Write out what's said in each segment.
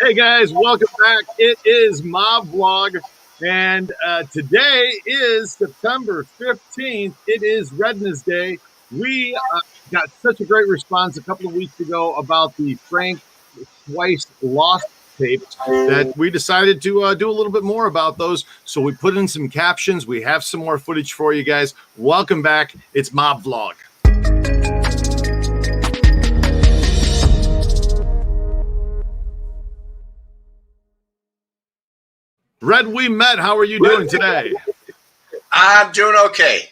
Hey guys, welcome back. It is Mob Vlog, and today is September 15th. It is Rednesday. We got such a great response a couple of weeks ago about the Frank Schweihs lost tapes that we decided to do a little bit more about those. So we put in some captions. We have some more footage for you guys. Welcome back. It's Mob Vlog. Red, we met. How are you doing today? I'm doing okay.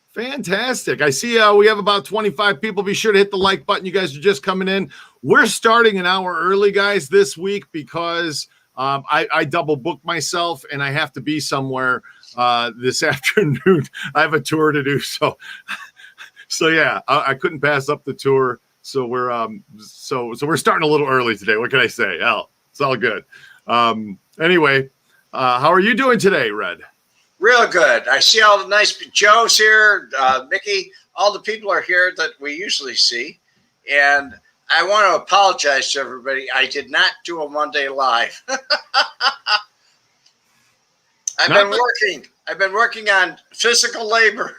Fantastic. I see we have about 25 people. Be sure to hit the like button. You guys are just coming in. We're starting an hour early, guys, this week because I double booked myself and I have to be somewhere this afternoon. I have a tour to do. So yeah, I couldn't pass up the tour. So we're so we're starting a little early today. What can I say? Hell, it's all good. Anyway, how are you doing today, Red? Real good. I see all the nice Joe's here, Mickey. All the people are here that we usually see. And I want to apologize to everybody. I did not do a Monday live. I've been working on physical labor.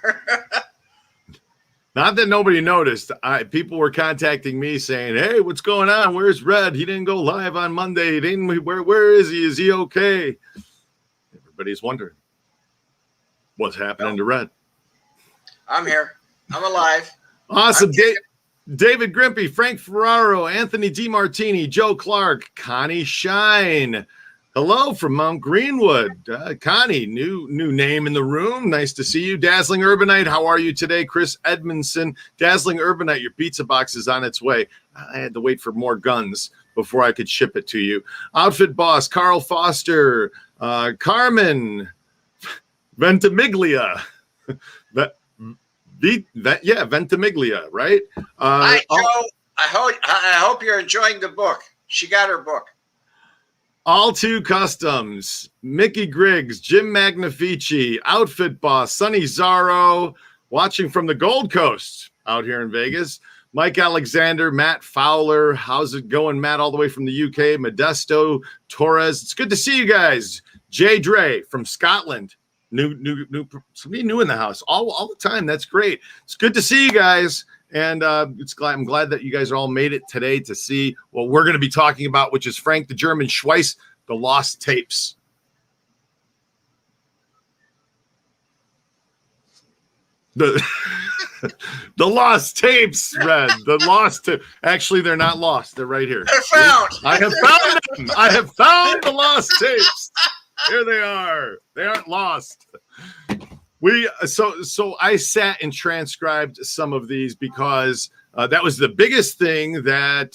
Not that nobody noticed. People were contacting me saying, "Hey, what's going on? Where's Red? He didn't go live on Monday. Where is he? Is he okay?" Everybody's wondering what's happening to Red. I'm here. I'm alive. Awesome. David Grimpy, Frank Ferraro, Anthony DiMartini, Joe Clark, Connie Shine. Hello from Mount Greenwood. Connie, new name in the room. Nice to see you. Dazzling Urbanite, how are you today? Chris Edmondson. Dazzling Urbanite, your pizza box is on its way. I had to wait for more guns before I could ship it to you. Outfit Boss, Carl Foster, Carmen, Ventimiglia. Ventimiglia, right? Hi, Joe. I hope you're enjoying the book. She got her book. All Two Customs, Mickey Griggs, Jim Magnifici, Outfit Boss, Sonny Zaro, watching from the Gold Coast out here in Vegas. Mike Alexander, Matt Fowler. How's it going, Matt, all the way from the UK? Modesto Torres. It's good to see you guys. Jay Dre from Scotland. Somebody new in the house all the time. That's great. It's good to see you guys. And I'm glad that you guys all made it today to see what we're going to be talking about, which is Frank the German Schweihs, the lost tapes. The lost tapes, Red. The lost tapes. Actually, they're not lost. They're right here. They're found. I have found them. I have found the lost tapes. Here they are. They aren't lost. So I sat and transcribed some of these because that was the biggest thing that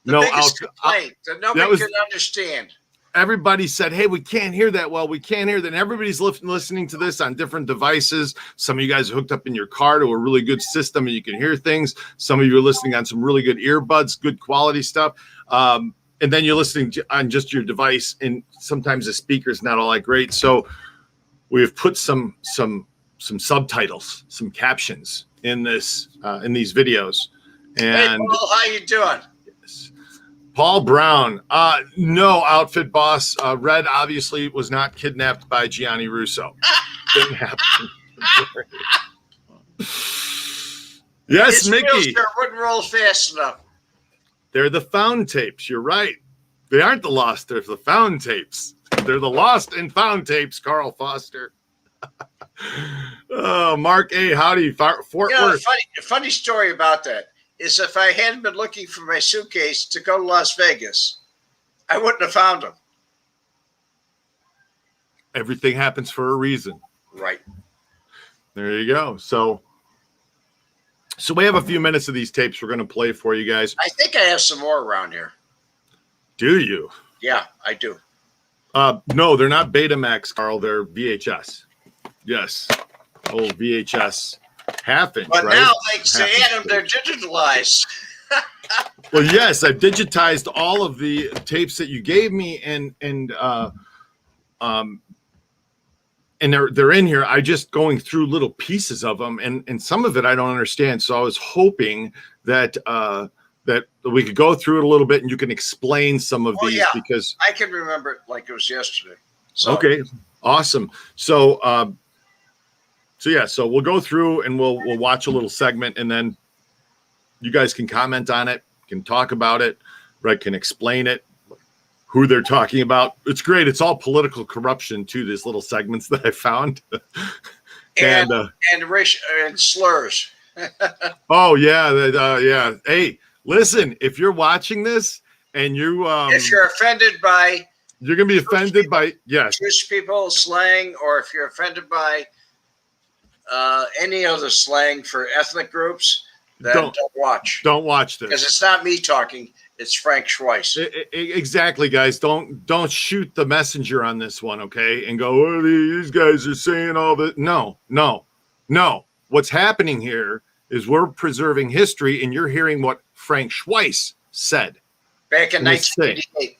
biggest complaint that nobody could understand. Everybody said, "Hey, we can't hear that well. We can't hear that." And everybody's listening to this on different devices. Some of you guys are hooked up in your car to a really good system and you can hear things. Some of you are listening on some really good earbuds, good quality stuff. And then you're listening on just your device, and sometimes the speaker's not all that great. So we've put some subtitles, some captions in these videos. And hey, Paul, how you doing? Yes. Paul Brown, no, Outfit Boss. Red obviously was not kidnapped by Gianni Russo. Didn't happen. Yes, His Mickey. Wouldn't roll fast enough. They're the found tapes. You're right. They aren't the lost. They're the found tapes. They're the lost and found tapes, Carl Foster. Oh, Mark A. Howdy, Fort Worth. Funny story about that is if I hadn't been looking for my suitcase to go to Las Vegas, I wouldn't have found them. Everything happens for a reason. Right. There you go. So we have a few minutes of these tapes we're going to play for you guys. I think I have some more around here. Do you? Yeah, I do. No, they're not Betamax, Carl. They're VHS. Yes. Oh, VHS. Half-inch, but right? now, thanks to Adam, they're digitalized. Well, yes, I've digitized all of the tapes that you gave me, and they're in here. I just going through little pieces of them, and some of it I don't understand. So I was hoping that that we could go through it a little bit and you can explain some of these because I can remember it like it was yesterday. So. Okay, awesome. So so we'll go through and we'll watch a little segment, and then you guys can comment on it, can talk about it, right? Can explain it, who they're talking about. It's great. It's all political corruption too. These little segments that I found, and slurs. Oh yeah. Hey, listen, if you're watching this and you if you're offended by, you're gonna be offended by Jewish people slang, or if you're offended by any other slang for ethnic groups, then don't watch. Don't watch this because it's not me talking. It's Frank Schweihs. Exactly, guys. Don't shoot the messenger on this one, okay? And go, oh, these guys are saying all that. No. What's happening here is we're preserving history, and you're hearing what Frank Schweihs said back in 1988.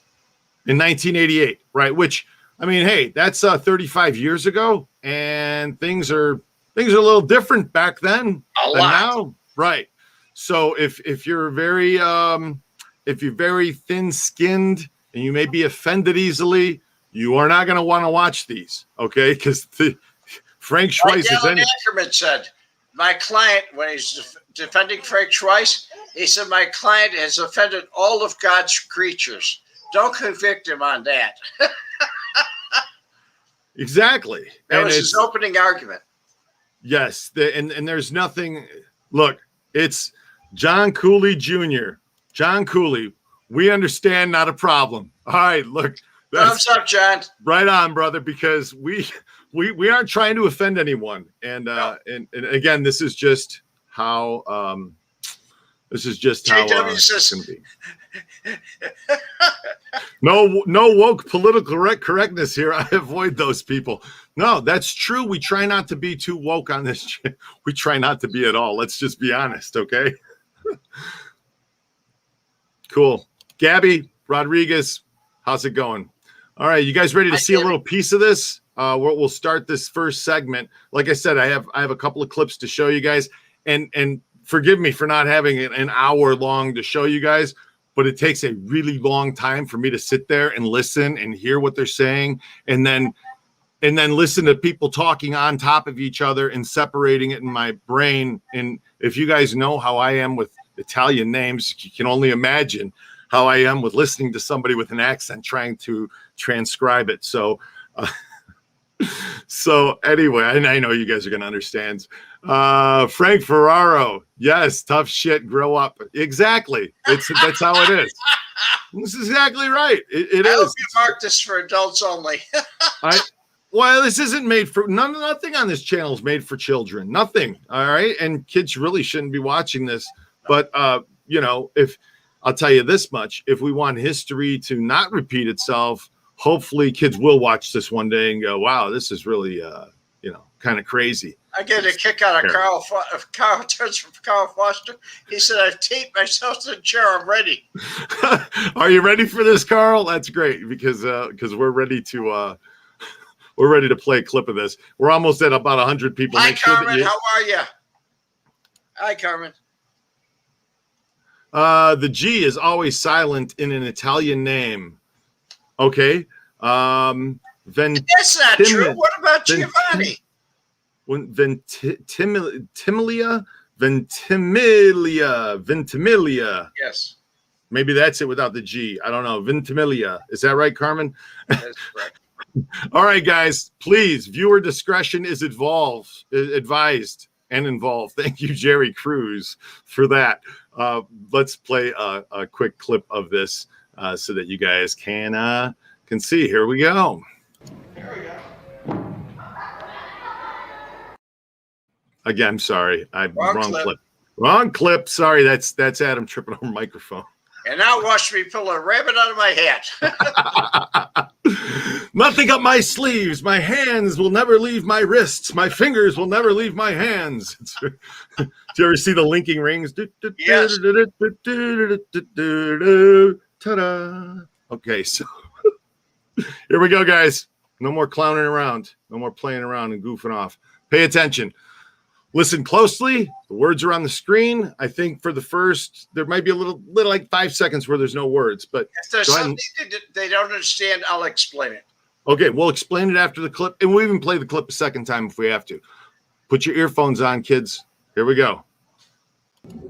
In 1988, right? Which, I mean, hey, that's 35 years ago, and things are a little different back then than now, right? So if you're very thin-skinned and you may be offended easily, you are not going to want to watch these, okay? Because Frank Schweihs is Alan Ackerman said, my client, when he's defending Frank Schweihs, he said, my client has offended all of God's creatures. Don't convict him on that. Exactly. That was his opening argument. Yes. And there's nothing. Look, it's John Cooley Jr. John Cooley. We understand, not a problem. All right. Look. Thumbs up, John. Right on, brother, because we aren't trying to offend anyone. And and again, this is just how it's going to be. No woke political correctness here. I avoid those people. No, that's true. We try not to be too woke on this. We try not to be at all. Let's just be honest, okay? Cool. Gabby Rodriguez, how's it going? All right, you guys ready to see a little piece of this? We'll start this first segment. Like I said, I have a couple of clips to show you guys, and forgive me for not having an hour long to show you guys, but it takes a really long time for me to sit there and listen and hear what they're saying, and then listen to people talking on top of each other and separating it in my brain. And if you guys know how I am with Italian names, you can only imagine how I am with listening to somebody with an accent trying to transcribe it. So anyway, I know you guys are going to understand. Frank Ferraro. Yes. Tough shit. Grow up. Exactly. That's how it is. This is exactly right. It I is. hope you mark this for adults only. Well, this isn't made for nothing on this channel is made for children. Nothing. All right. And kids really shouldn't be watching this. But, if I'll tell you this much, if we want history to not repeat itself, hopefully kids will watch this one day and go, wow, this is really, kind of crazy. I get a kick out of Carl Foster. He said, I've taped myself to the chair. I'm ready. Are you ready for this, Carl? That's great because we're ready to play a clip of this. We're almost at about 100 people. Hi, Carmen. How are you? Hi, Carmen. The G is always silent in an Italian name. Okay. That's not true. What about Giovanni? Ventimiglia. Yes. Maybe that's it without the G. I don't know. Ventimiglia. Is that right, Carmen? That's correct. All right, guys. Please, viewer discretion is advised and involved. Thank you, Jerry Cruz, for that. Let's play a quick clip of this so that you guys can see. Here we go. Here we go. Again, sorry. Wrong clip. Sorry, that's Adam tripping over microphone. And now watch me pull a rabbit out of my hat. Nothing up my sleeves. My hands will never leave my wrists. My fingers will never leave my hands. Do you ever see the linking rings? Yes. Ta-da. Okay, so here we go, guys. No more clowning around. No more playing around and goofing off. Pay attention. Listen closely. The words are on the screen. I think for the first, there might be a little like 5 seconds where there's no words, but if there's something they don't understand, I'll explain it. Okay, we'll explain it after the clip, and we'll even play the clip a second time if we have to. Put your earphones on, kids. Here we go.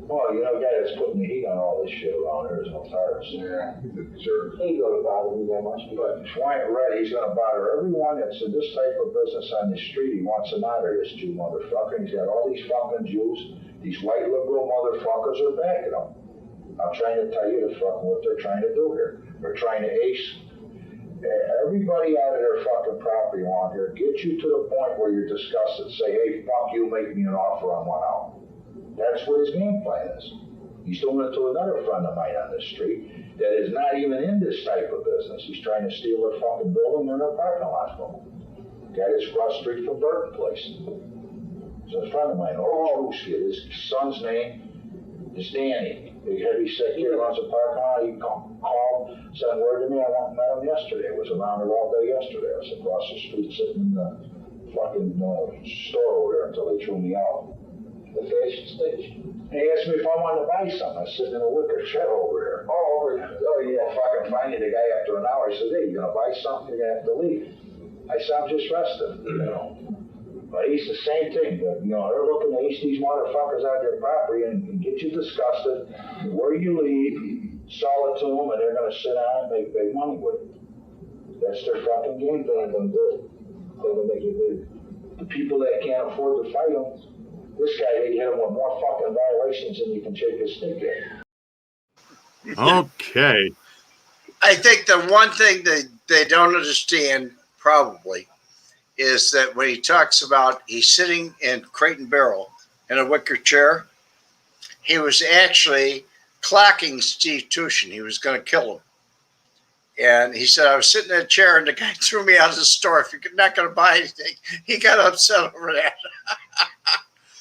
Well, you know, guy that's putting the heat on all this shit around here is no tires. Yeah, sure. He ain't gonna bother me that much, but Schweihs read he's gonna bother everyone that's in this type of business on the street. He wants an out of this Jew motherfucker. He's got all these fucking Jews. These white liberal motherfuckers are backing him. I'm trying to tell you the fucking what they're trying to do here. They're trying to ace everybody out of their fucking property around here. Get you to the point where you're disgusted. Say, hey, fuck you, make me an offer on one out. That's what his game plan is. He's doing it to another friend of mine on the street that is not even in this type of business. He's trying to steal their fucking building and their parking lot from them. Guy that's across the street from Burton Place. So a friend of mine, his son's name is Danny. Big heavy set here, runs a parking lot. He called, sent word to me. I went and met him yesterday. I was around it all day yesterday. I was across the street sitting in the fucking store over there until they threw me out. The fashion station. He asked me if I wanted to buy something. I was sitting in a wicker chair over here. Oh yeah, fucking finding the guy after an hour. He says, hey, you gonna buy something? You're gonna have to leave. I said, I'm just resting, you know. But he's the same thing. But, you know, they're looking to ace these motherfuckers out of their property and get you disgusted. Where you leave, sell it to them, and they're gonna sit down and make big money with it. That's their fucking game plan. They're gonna do it. They're gonna make you leave. The people that can't afford to fight them. This guy, they hit him with more fucking violations than you can shake his stick at. Okay. I think the one thing they don't understand probably is that when he talks about he's sitting in Crate and Barrel in a wicker chair, he was actually clocking Steve Tushin. He was going to kill him. And he said, I was sitting in a chair and the guy threw me out of the store. If you're not going to buy anything, he got upset over that.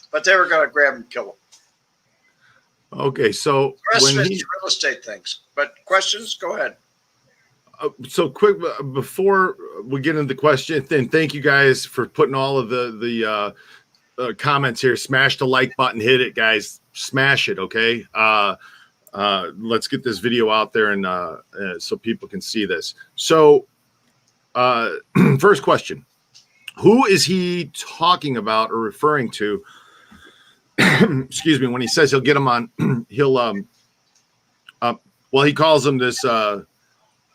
But they were going to grab him and kill him. Okay, so the rest of it's real estate things. But questions? Go ahead. So quick before we get into the question, then thank you guys for putting all of the comments here. Smash the like button, hit it, guys. Smash it, okay? Let's get this video out there and so people can see this. So, first question: who is he talking about or referring to? Excuse me. When he says he'll get him on, he'll well, he calls him this.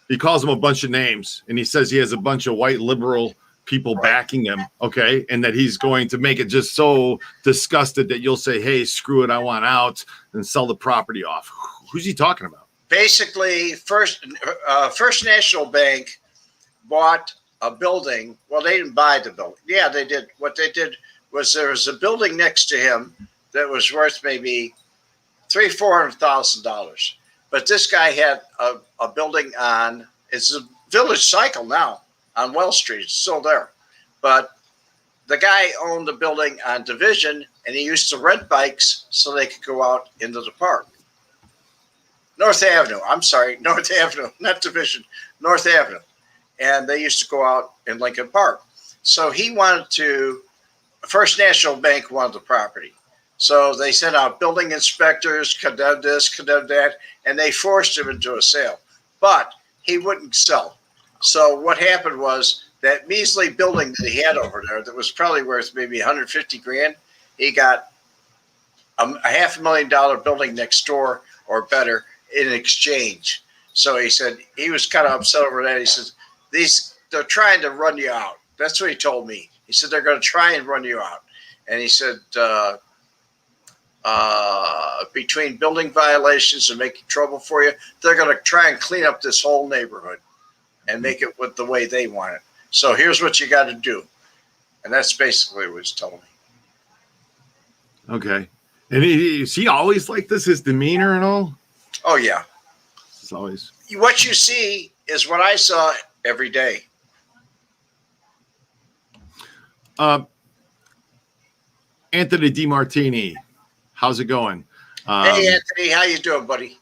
He calls him a bunch of names, and he says he has a bunch of white liberal people backing him. Okay, and that he's going to make it just so disgusted that you'll say, "Hey, screw it, I want out," and sell the property off. Who's he talking about? Basically, First National Bank bought a building. Well, they didn't buy the building. Yeah, they did. What they did was there was a building next to him that was worth maybe $400,000. But this guy had a building on, it's a Village Cycle now on Wells Street. It's still there. But the guy owned the building on Division, and he used to rent bikes so they could go out into the park. North Avenue. I'm sorry, North Avenue, not Division, North Avenue. And they used to go out in Lincoln Park. So he wanted to, First National Bank wanted the property. So they sent out building inspectors, condemned this, condemned that, and they forced him into a sale. But he wouldn't sell. So what happened was that measly building that he had over there that was probably worth maybe $150,000, he got a $500,000 building next door or better in exchange. So he said he was kind of upset over that. He says, they're trying to run you out. That's what he told me. He said, they're going to try and run you out. And he said, between building violations and making trouble for you, they're going to try and clean up this whole neighborhood and make it with the way they want it. So here's what you got to do. And that's basically what he's telling me. Okay. And is he always like this, his demeanor and all? Oh, yeah. It's always. What you see is what I saw every day. Anthony DiMartini, how's it going? Hey, Anthony, how you doing, buddy?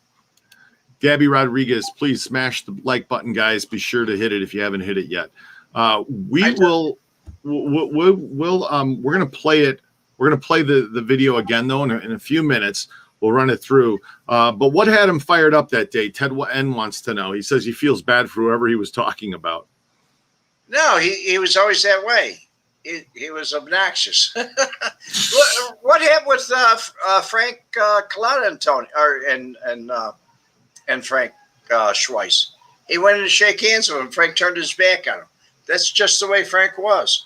Gabby Rodriguez, please smash the like button, guys. Be sure to hit it if you haven't hit it yet. We're going to play it We're going to play the video again, though, in a few minutes. We'll run it through. But what had him fired up that day? Ted N wants to know. He says he feels bad for whoever he was talking about. No, he was always that way. He was obnoxious. What happened with Frank Collada and Tony, and Frank Schweihs? He went in to shake hands with him. Frank turned his back on him. That's just the way Frank was.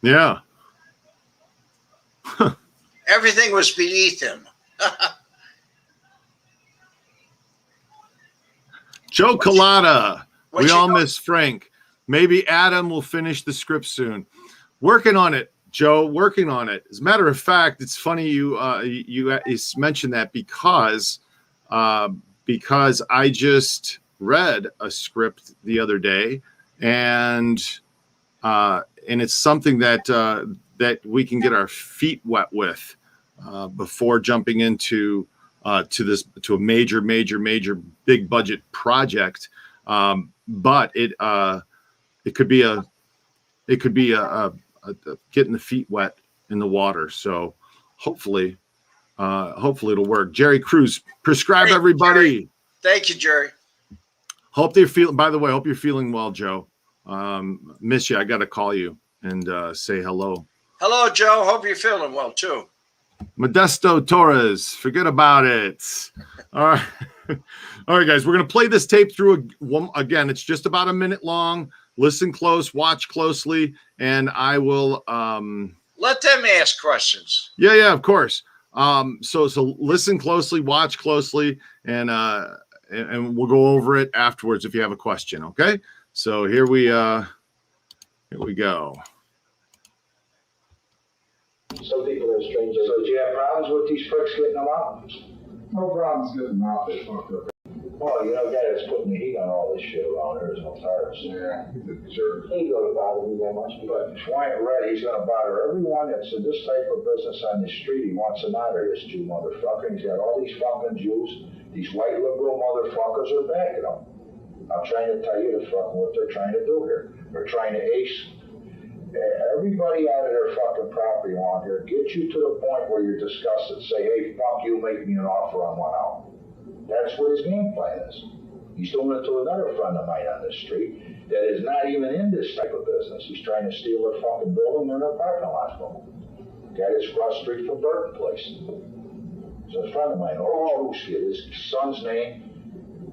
Yeah. Everything was beneath him. Joe Collada. We all miss Frank. Maybe Adam will finish the script soon. Working on it, Joe. Working on it. As a matter of fact, it's funny you mentioned that because I just read a script the other day, and it's something that we can get our feet wet with before jumping into to a major big budget project. But it could be a getting the feet wet in the water. So hopefully it'll work. Jerry Cruz, prescribe everybody. Jerry. Thank you, Jerry. Hope they're feeling. By the way, hope you're feeling well, Joe. Miss you. I got to call you and say hello. Hello, Joe. Hope you're feeling well too. Modesto Torres, forget about it. All right. All right, guys, we're going to play this tape through again. It's just about a minute long. Listen close, watch closely, and I will let them ask questions. Yeah, of course. So listen closely, watch closely, and we'll go over it afterwards if you have a question, okay? So here we go. Some people are strangers. So do you have problems with these pricks getting them out? No problems getting them out. They fucked up. Well, guy that's putting the heat on all this shit around here is no tires. Yeah, he's a jerk. He ain't gonna bother me that much. But Schweihs read, he's gonna bother everyone that's in this type of business on the street. He wants them out of this Jew motherfucker. He's got all these fucking Jews. These white liberal motherfuckers are backing him. I'm trying to tell you what they're trying to do here. They're trying to ace everybody out of their fucking property around here. Get you to the point where you're disgusted. Say, hey, fuck you, make me an offer on one out. That's what his game plan is. He's doing it to another friend of mine on this street that is not even in this type of business. He's trying to steal their fucking building and their parking lot from them. Guy that's across the street from Burton Place. So a friend of mine, his son's name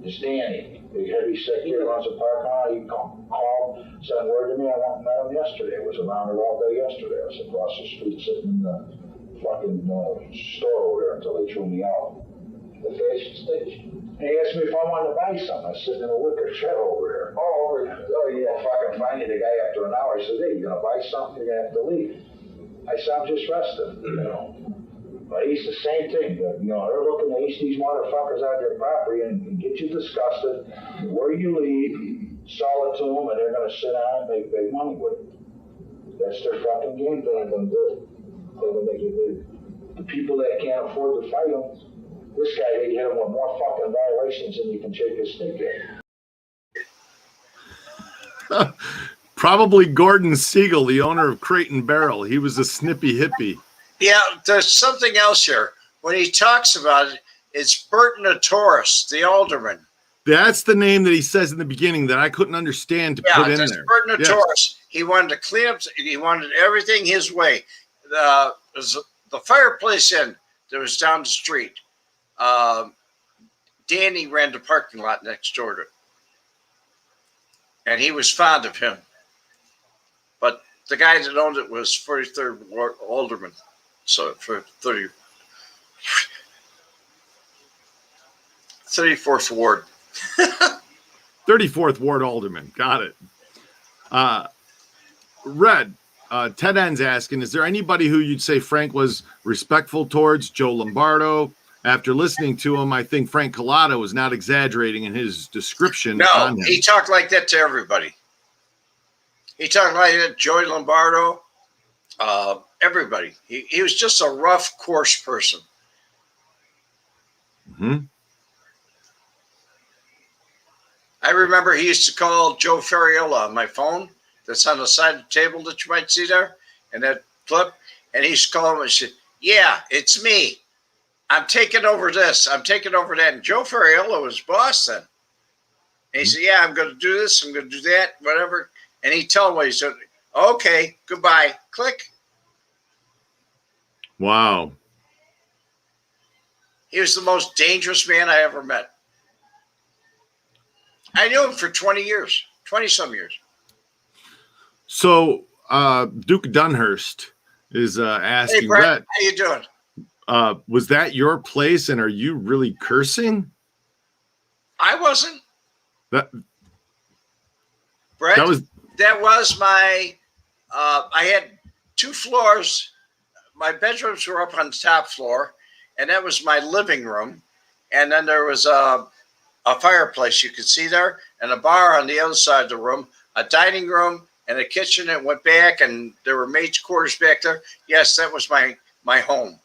is Danny. Big heavy sick here, runs a parking lot. He called, sent word to me. I went and met him yesterday. I was around here all day yesterday. I was across the street sitting in the fucking store over there until they threw me out. The fashion station. And he asked me if I wanted to buy something. I was sitting in a wicker chair over here. Oh yeah, fucking finding the guy after an hour. He said, hey, you gonna buy something? You're gonna have to leave. I said, I'm just resting, But he's the same thing. But, they're looking to ace these motherfuckers out of their property and get you disgusted. Where you leave, sell it to them, and they're gonna sit down and make big money with it. That's their fucking game plan. They're gonna do it. They're gonna make it big. The people that can't afford to fight them, this guy, they hit him with more fucking violations than you can shake his stick at. Probably Gordon Siegel, the owner of Crate and Barrel. He was a snippy hippie. Yeah, there's something else here. When he talks about it, it's Burton Taurus, the alderman. That's the name that he says in the beginning that I couldn't understand to put in there. Yeah, Burton Taurus. He wanted to clean up. He wanted everything his way. The fireplace inn that was down the street. Danny ran the parking lot next door to it. And he was fond of him. But the guy that owned it was 43rd Ward alderman. So for 34th Ward. 34th Ward alderman. Got it. Red, Ted N's asking, is there anybody who you'd say Frank was respectful towards? Joe Lombardo. After listening to him, I think Frank Collada was not exaggerating in his description on him. He talked like that to everybody. He talked like that, Joey Lombardo, everybody. He was just a rough, coarse person. Mm-hmm. I remember he used to call Joe Ferriola on my phone that's on the side of the table that you might see there, and that clip. And he's calling and said, "Yeah, it's me. I'm taking over this. I'm taking over that." And Joe Ferraiolo was boss then. And he said, "Yeah, I'm going to do this. I'm going to do that, whatever." And he told me, he said, "Okay, goodbye." Click. Wow. He was the most dangerous man I ever met. I knew him for 20 years, 20-some years. So Duke Dunhurst is asking, "Hey, Brett, Brett, how you doing?" was that your place, and are you really cursing? I wasn't. That Brett, that was my, I had 2 floors. My bedrooms were up on the top floor, and that was my living room. And then there was a fireplace you could see there, and a bar on the other side of the room, a dining room, and a kitchen that went back, and there were maids' quarters back there. Yes, that was my home.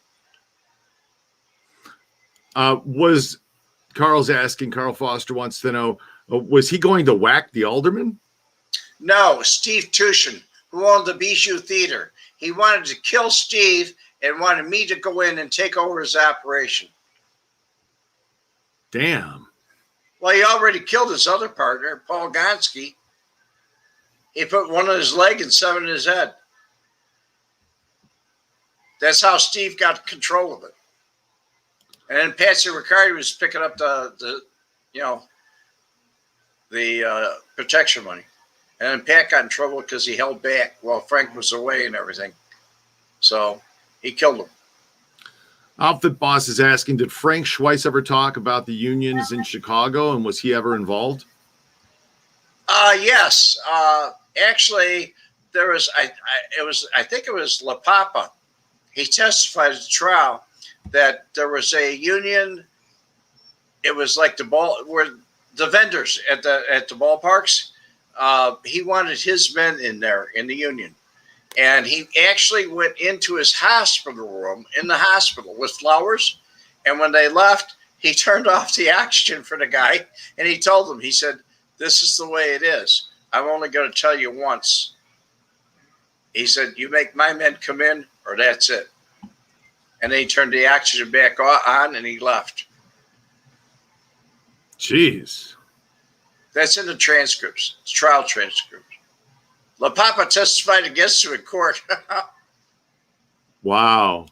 was Carl's asking. Carl Foster wants to know, was he going to whack the alderman? No, Steve Tushin, who owned the Bijou Theater. He wanted to kill Steve and wanted me to go in and take over his operation. Damn. Well, he already killed his other partner, Paul Gonski. He put 1 on his leg and 7 in his head. That's how Steve got control of it. And then Patsy Riccardi was picking up the protection money. And then Pat got in trouble because he held back while Frank was away and everything. So he killed him. Outfit Boss is asking, did Frank Schweihs ever talk about the unions in Chicago, and was he ever involved? Yes. Actually, there was. I think it was La Papa. He testified at the trial that there was a union. It was like where the vendors at the ballparks. He wanted his men in there in the union. And he actually went into his hospital room in the hospital with flowers. And when they left, he turned off the oxygen for the guy. And he told them, he said, "This is the way it is. I'm only going to tell you once." He said, "You make my men come in or that's it." And then he turned the oxygen back on and he left. Jeez. That's in the transcripts, it's trial transcripts. La Papa testified against him in court. Wow.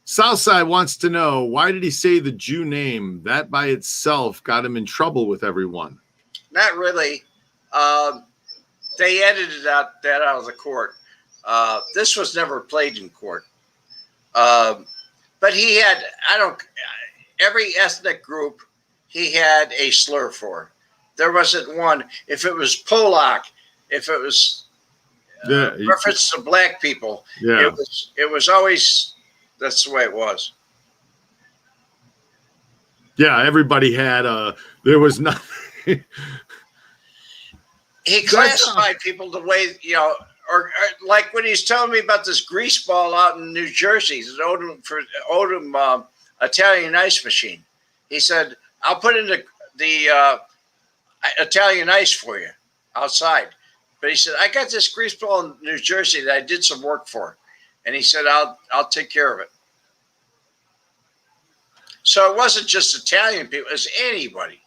Southside wants to know, why did he say the Jew name? That by itself got him in trouble with everyone. Not really. They edited that out of the court. This was never played in court. But he had, every ethnic group he had a slur for. There wasn't one. If it was Polak, if it was reference to black people, it was always, that's the way it was. Yeah, everybody had there was nothing. He classified people the way, or like when he's telling me about this grease ball out in New Jersey, the Odom Italian ice machine. He said, "I'll put in the Italian ice for you outside." But he said, "I got this grease ball in New Jersey that I did some work for." And he said, I'll take care of it. So it wasn't just Italian people, it was anybody.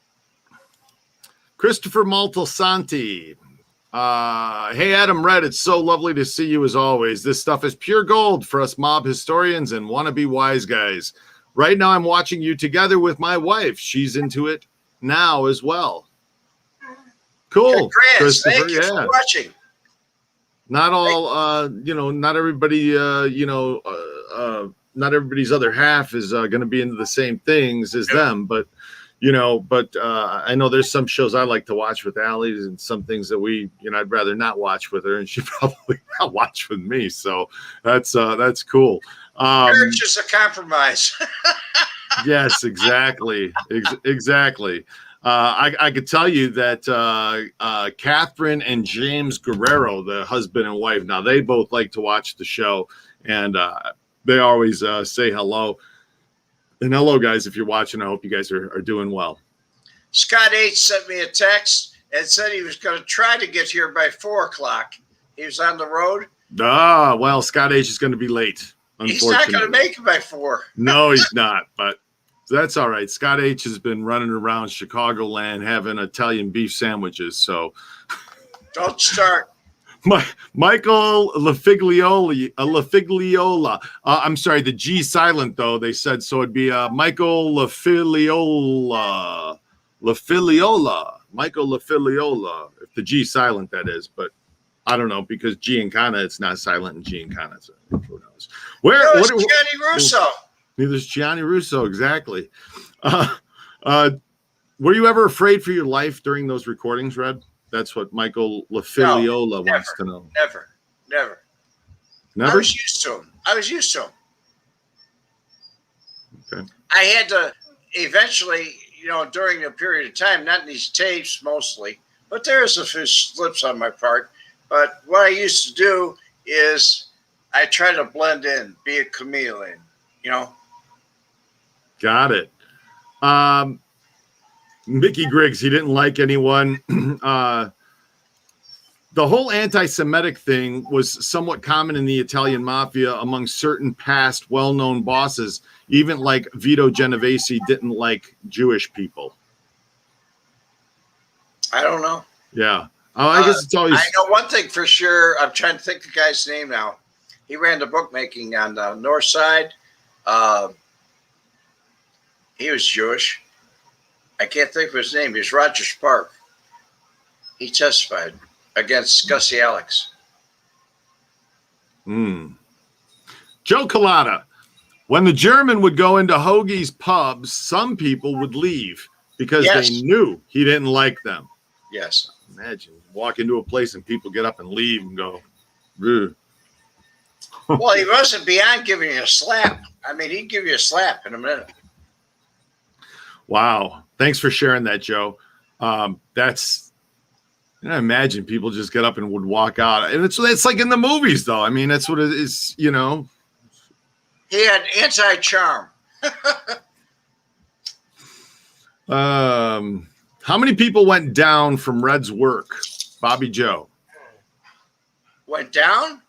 Christopher Maltasanti. Hey, Adam Red, it's so lovely to see you as always. This stuff is pure gold for us mob historians and wannabe wise guys. Right now I'm watching you together with my wife. She's into it now as well. Cool. Congrats. Thank you for watching. Not all, not everybody, not everybody's other half is going to be into the same things as them, but I know there's some shows I like to watch with Allie and some things that I'd rather not watch with her, and she probably not watch with me. So that's cool. Marriage is a compromise. Yes, exactly. Exactly. I could tell you that Catherine and James Guerrero, the husband and wife, now they both like to watch the show, and they always say hello. And hello, guys, if you're watching, I hope you guys are doing well. Scott H. sent me a text and said he was going to try to get here by 4 o'clock. He was on the road, Well, Scott H is going to be late. He's not going to make it by 4. No, he's not. But that's all right. Scott H has been running around Chicagoland having Italian beef sandwiches. So don't start. Michael LaFigliola. I'm sorry, the G silent though. They said so. It'd be Michael LaFigliola. Michael LaFigliola. If the G silent, that is. But I don't know because G and Kana, it's not silent, and G and Kana, so who knows? Gianni Russo. Neither's Gianni Russo, exactly. Were you ever afraid for your life during those recordings, Red? That's what Michael LaFigliola wants to know. Never. I was used to him. Okay. I had to eventually, during a period of time, not in these tapes mostly, but there's a few slips on my part. But what I used to do is I try to blend in, be a chameleon, Got it. Mickey Griggs, he didn't like anyone. The whole anti-Semitic thing was somewhat common in the Italian mafia among certain past well-known bosses. Even like Vito Genovese didn't like Jewish people. I don't know. Yeah. I guess it's always. I know one thing for sure. I'm trying to think the guy's name now. He ran the bookmaking on the north side. He was Jewish. I can't think of his name. He was Roger Spark. He testified against Gussie Alex. Joe Collada. When the German would go into Hoagie's pubs, some people would leave because they knew he didn't like them. Yes. Imagine walk into a place and people get up and leave and go, ugh. Well, he wasn't beyond giving you a slap. I mean, he'd give you a slap in a minute. Wow. Thanks for sharing that, Joe. That's, imagine people just get up and would walk out. And it's like in the movies, though. I mean, that's what it is, He had anti-charm. How many people went down from Red's work? Bobby Joe. Went down?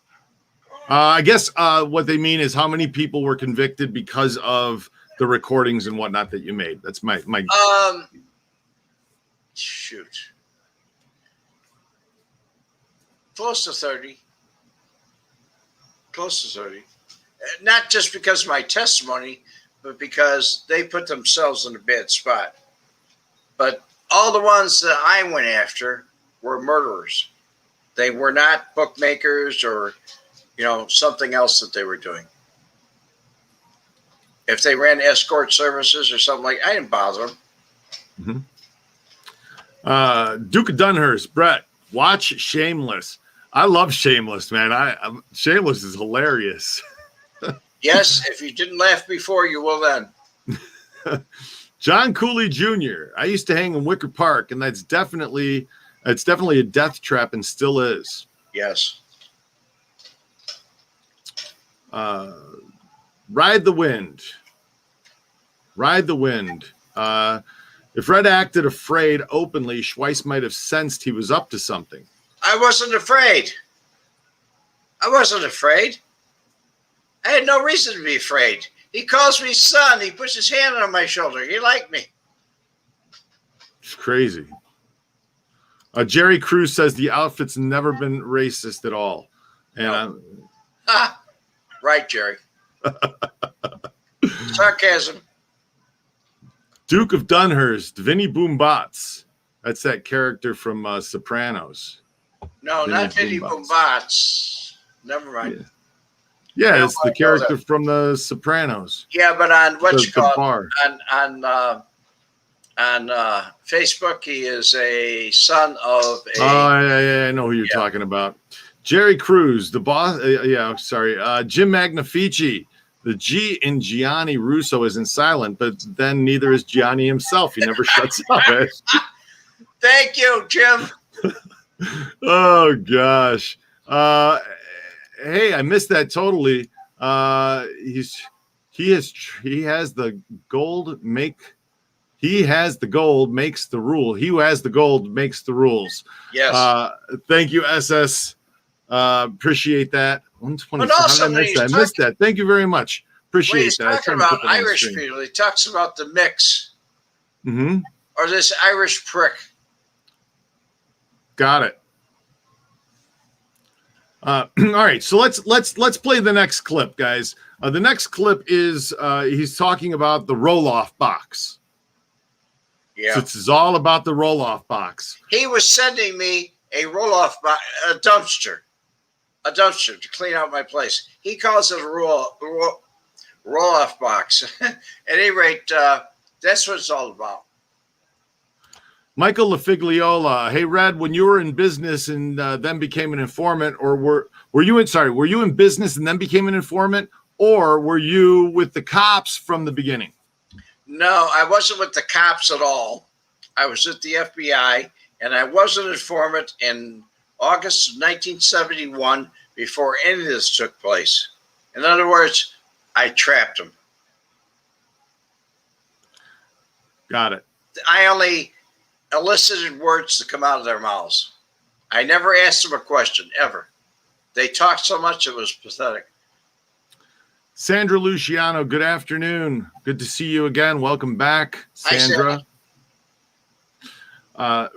I guess what they mean is how many people were convicted because of the recordings and whatnot that you made. That's my. Shoot. Close to 30. Not just because of my testimony, but because they put themselves in a bad spot. But all the ones that I went after were murderers. They were not bookmakers or, something else that they were doing. If they ran escort services or something like, I didn't bother them. Mm-hmm. Duke of Dunhurst, Brett, watch Shameless. I love Shameless, man. Shameless is hilarious. Yes, if you didn't laugh before, you will then. John Cooley Jr. I used to hang in Wicker Park, and it's definitely a death trap and still is. Yes. Ride the Wind. If Red acted afraid openly, Schweihs might have sensed he was up to something. I wasn't afraid. I had no reason to be afraid. He calls me son. He puts his hand on my shoulder. He liked me. It's crazy. Jerry Cruz says the outfit's never been racist at all. And right, Jerry. Sarcasm. Duke of Dunhurst, Vinny Boombats. That's that character from Sopranos. No, not Vinny Boombats. Never mind. Yeah, it's the character from the Sopranos. Yeah, but on on Facebook, he is a son of a. Oh, yeah, I know who you're talking about. Jerry Cruz, the boss. Jim Magnifici. The G in Gianni Russo isn't silent, but then neither is Gianni himself. He never shuts up. Thank you, Jim. Oh gosh. Hey, I missed that totally. He has the gold makes the rule. He who has the gold makes the rules. Yes. Thank you, SS Appreciate that. But 126. also, How did I miss that? I missed that. Thank you very much. When Appreciate he's that. I was talking trying to about put that on the Irish screen. people, he talks about the mix Mm-hmm. or this Irish prick. Got it. All right, so let's play the next clip, guys. The next clip is he's talking about the roll-off box. Yeah, So it's all about the roll-off box. he was sending me a roll-off a dumpster to clean out my place. He calls it a roll-off box. At any rate, that's what it's all about. Michael LaFigliola, hey Red, when you were in business and then became an informant, or were you in business and then became an informant, or were you with the cops from the beginning? No, I wasn't with the cops at all. I was at the FBI, and I was an informant in August of 1971 before any of this took place. In other words, I trapped them. Got it. I only elicited words to come out of their mouths. I never asked them a question, ever. They talked so much, it was pathetic. Sandra Luciano, good afternoon. Good to see you again. Welcome back, Sandra.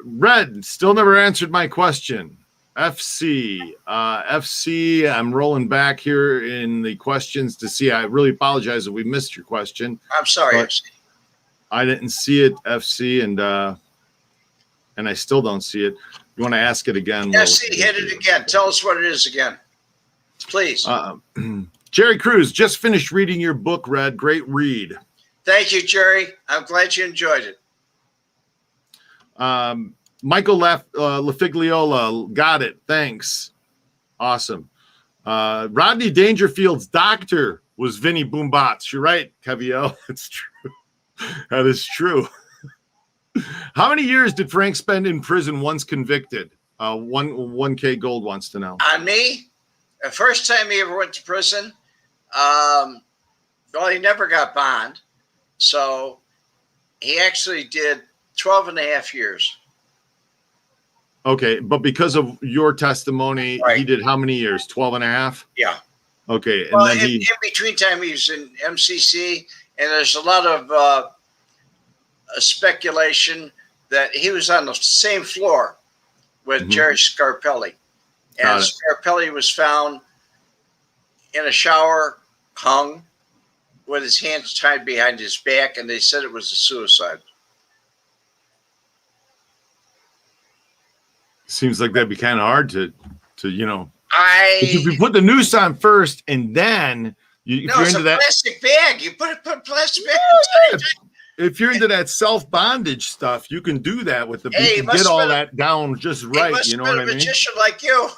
Red, still never answered my question. FC, I'm rolling back here in the questions to see. I really apologize if we missed your question. I'm sorry, FC. I didn't see it, FC, and I still don't see it. You want to ask it again? FC, hit it again. Tell us what it is again, please. Jerry Cruz, just finished reading your book, Red. Great read. Thank you, Jerry. I'm glad you enjoyed it. Michael LaFigliola, got it. Thanks. Awesome. Rodney Dangerfield's doctor was Vinny Boombots. You're right, Kevio. It's true. That is true. How many years did Frank spend in prison once convicted? 1K Gold wants to know. On me, the first time he ever went to prison, well, he never got bond. So he actually did 12 and a half years. Okay, but because of your testimony, right. He did how many years? 12 and a half? Yeah. Okay. And well, then in between time, he was in MCC, and there's a lot of speculation that he was on the same floor with Jerry Scarpelli. And Scarpelli was found in a shower, hung, with his hands tied behind his back, and they said it was a suicide. Seems like that'd be kind of hard to you know. If you put the noose on first, and then if you're into that plastic bag, you put a plastic bag inside. If you're into that self bondage stuff, you can do that with the you can get all that down just right. You know what I mean? A magician like you.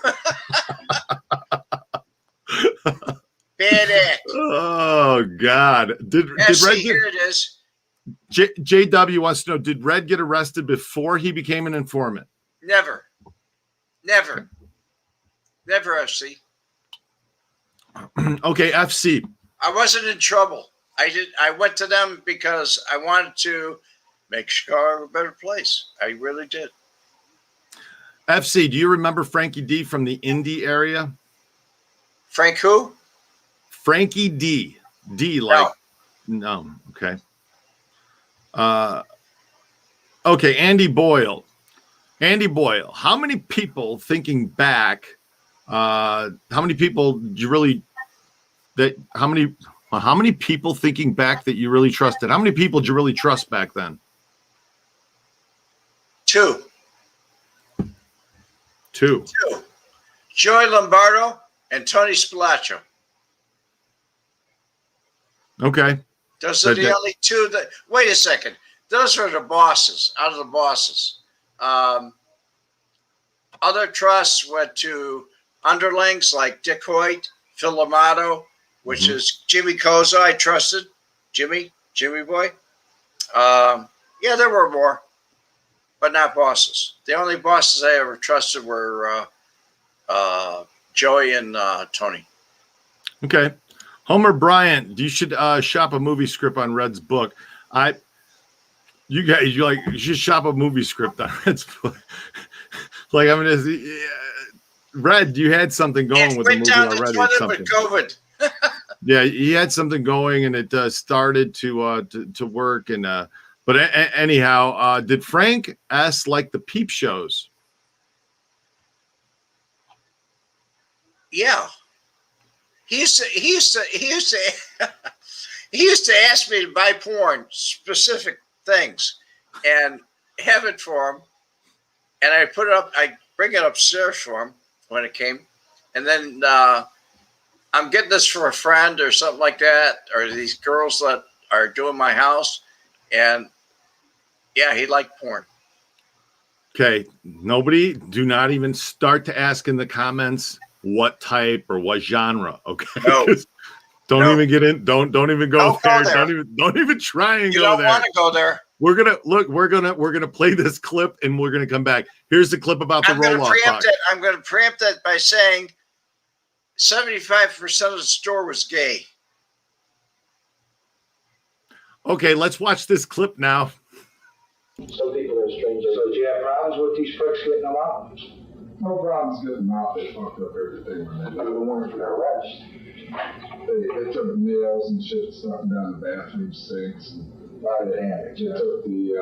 Bad act. Oh God! Did Red here it is. JW wants to know: did Red get arrested before he became an informant? Never, FC. Okay, FC. I wasn't in trouble. I went to them because I wanted to make Chicago a better place. I really did. FC, do you remember Frankie D from the Indy area? Frank who? Frankie D. D like no. Okay. Okay, Andy Boyle. Andy Boyle, how many people thinking back, how many people do you really how many people thinking back that you really trusted? How many people did you really trust back then? Two. Joey Lombardo and Tony Spilaccio. Okay. Those are the only two that, wait a second. Those are the bosses, out of the bosses. Other trusts went to underlings like Dick Hoyt, Phil Amato, which is Jimmy Koza. I trusted Jimmy boy. Yeah, there were more, but not bosses. The only bosses I ever trusted were Joey and Tony. Okay. Homer Bryant, you should shop a movie script on Red's book. You should shop a movie script on Red's book. Like, I mean, Red, you had something going with the went movie down the already. Or toilet something. with COVID. Yeah, he had something going, and it started to work. And but anyhow, did Frank S like the peep shows? Yeah, he used to he used to ask me to buy porn, specific things, and have it for him. And I put it up. I bring it upstairs for him when it came, and then I'm getting this for a friend or something like that, or these girls that are doing my house, and yeah, he liked porn. Okay, nobody, do not even start to ask in the comments what type or what genre. Okay, No. don't No. even get in. Don't even go Don't there. go there. Don't even try and You go don't there. want to go there. We're gonna play this clip and we're gonna come back. Here's the clip about the roll-off box. I'm going to preempt that by saying 75% of the store was gay. Okay, let's watch this clip now. Some people are strangers. So do you have problems with these pricks getting them out? No problems getting them out. They fucked up everything when they They were warned for their arrest. They took nails and shit stuff down the bathroom sinks. And Private antics. they took the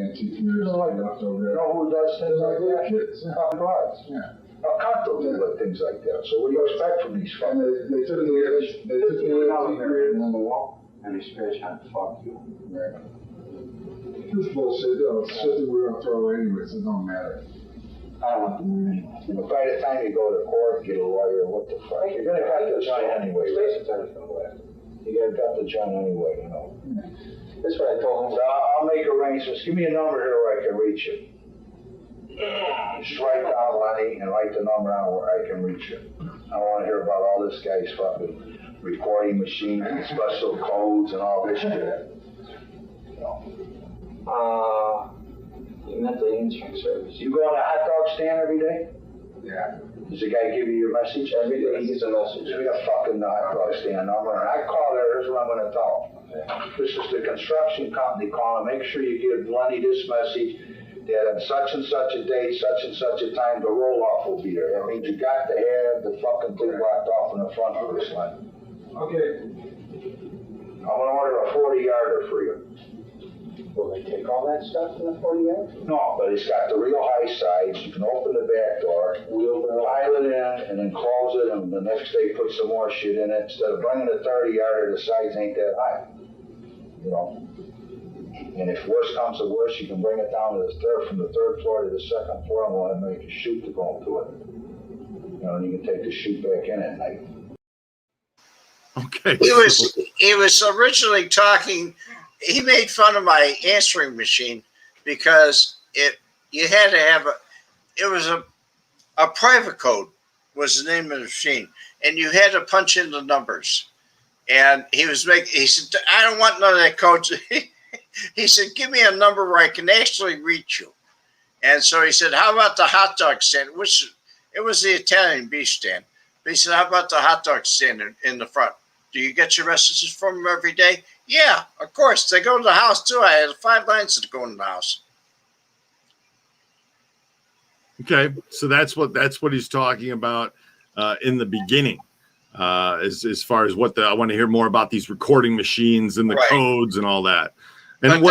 antique mirrors they left over You there. know who does things like that? Kids. Guards. Yeah. A cop will do things like that. So what do you expect from these And fuckers? they took the antique mirrors on the wall. And he's trying to fuck you. Right. This bullshit, shit that we're gonna throw anyway, so it don't matter. I don't want to do anything. But by the time you go to court and get a lawyer, what the fuck? You're gonna cut the joint anyway. State's attorney's gonna last. You gotta cut the joint anyway, you know. That's what I told him. So I'll make arrangements. Give me a number here where I can reach you. Just write down Lenny and write the number down where I can reach you. I don't want to hear about all this guy's fucking recording machine and special codes and all this shit. You meant the answering service. You go on a hot dog stand every day? Yeah. Does the guy give you your message? Every day he gets a message. Give me a fucking hot dog stand number. And I call there, here's what I'm going to tell him. This is the construction company calling. Make sure you give Lenny this message that on such and such a date, such and such a time, the roll-off will be there. That means you got to have the fucking thing blocked off in the front of this line. Okay. I'm going to order a 40-yarder for you. Will they take all that stuff in the 40 yards? No, but it's got the real high sides. You can open the back door, pile it in, and then close it, and the next day put some more shit in it. Instead of bringing a 30-yarder, the sides ain't that high. You know? And if worse comes to worse, you can bring it down to the third, from the third floor to the second floor, and we'll make a chute to go into it. You know, and you can take the chute back in at night. Okay. He was originally talking. He made fun of my answering machine because you had to have it was a private code was the name of the machine, and you had to punch in the numbers. And he said, I don't want none of that code. He said, give me a number where I can actually reach you. And so he said, how about the hot dog stand? Which it was the Italian beef stand. But he said, how about the hot dog stand in the front? Do you get your messages from them every day? Yeah, of course. They go to the house too. I had 5 lines that go in the house. Okay, so that's what he's talking about in the beginning. As far as what I want to hear more about these recording machines and the codes and all that. And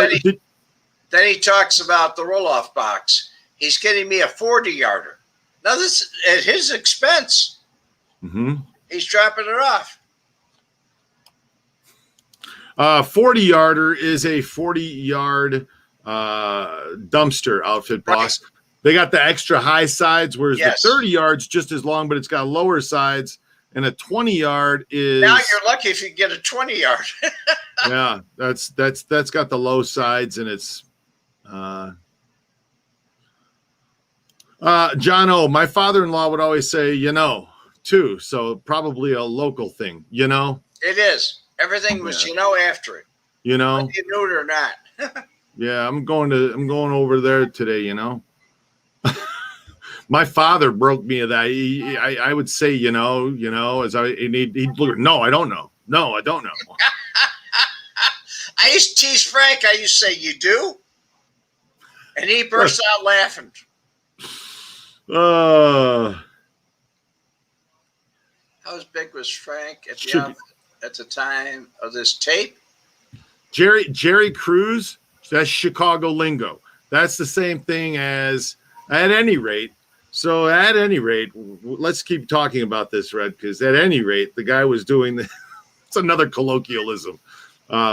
then he talks about the roll-off box. He's getting me a 40-yarder. Now this at his expense. Mm-hmm. He's dropping it off. 40-yarder is a 40-yard dumpster outfit, boss. Right. They got the extra high sides, whereas the 30 yards just as long, but it's got lower sides. And a 20-yard is now you're lucky if you get a 20-yard. Yeah, that's got the low sides, and it's John O. My father-in-law would always say, too. So probably a local thing, It is. Everything was, after it. Whether you knew it or not. Yeah, I'm going over there today, My father broke me of that. I would say, as he'd look. No, I don't know. No, I don't know. I used to tease Frank. I used to say, "You do," and he burst out laughing. How big was Frank at Should the at the time of this tape? Jerry Cruz, that's Chicago lingo. That's the same thing as at any rate. So at any rate, let's keep talking about this, Red, because at any rate, the guy was doing the, it's another colloquialism